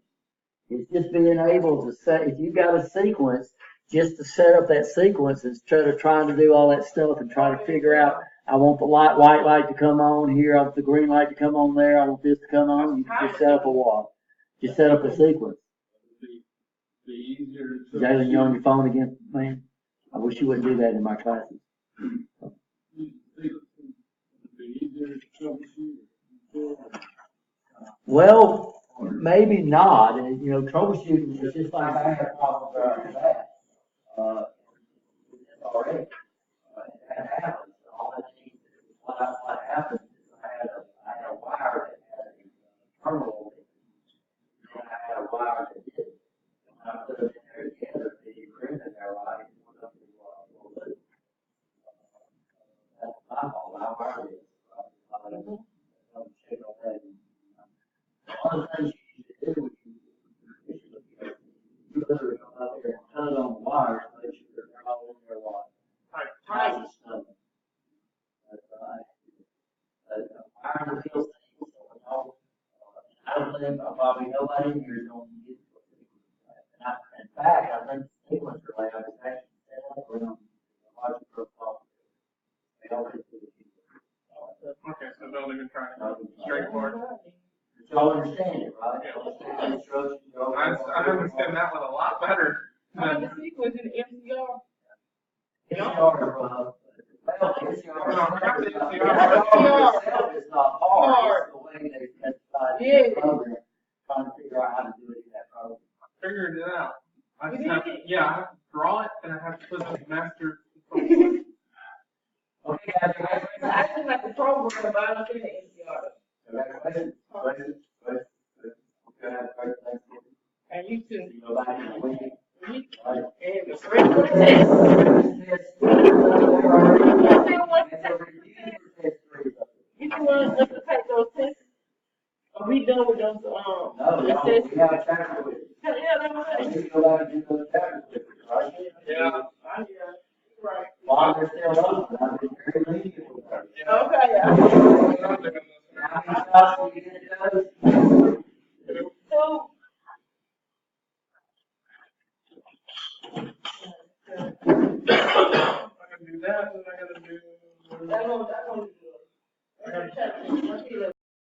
It's just being able to set, if you've got a sequence, just to set up that sequence instead of trying to do all that stuff and try to figure out, I want the white light to come on here, I want the green light to come on there, I want this to come on, you can just set up a wall. Just set up a sequence. Be easier to. Jalen, you on your phone again, man? I wish you wouldn't do that in my classes. Be easier to troubleshoot. Well, maybe not, and troubleshooting is just like I had problems after that. Already, that happens, all that needs, what happened is I had a wire that had a terminal, and I had a wire that didn't. When I put them in there together, the agreement there, right, it went up to, loop. That's my fault, I wired it. I don't check on that. One of the things you need to do is you literally go out there and cut it on the wires, make sure they're all in there tight and stuff. That's right. Wire the wheels thing, so we know, I don't think probably nobody in here is going to get to it. In fact, I think the sequence layout is actually set up around the logic profile. They all fit to the okay, so don't even try to straightforward. Y'all understand it, right? Understand the instructions, y'all- I understand that one a lot better I'm than, the sequence in MCR. NCR, well, NCR. No, not the NCR. NCR itself is not hard, it's the way they specify the Yeah. program, trying to figure out how to do it in that program. figured it out. I You just have, did? yeah, I have to draw it and I have to put it in the master. Okay, guys, you guys I actually like the program, but I don't think the MCR. got questions? Questions? Okay, great, thanks. And you too. You go back in the week. You- Right. And the rest of the test. You still want us to take those tests? Are we done with those, No, tests? we have a chapter with it. Yeah, that's right. You go back and do those chapters with it, right? Yeah.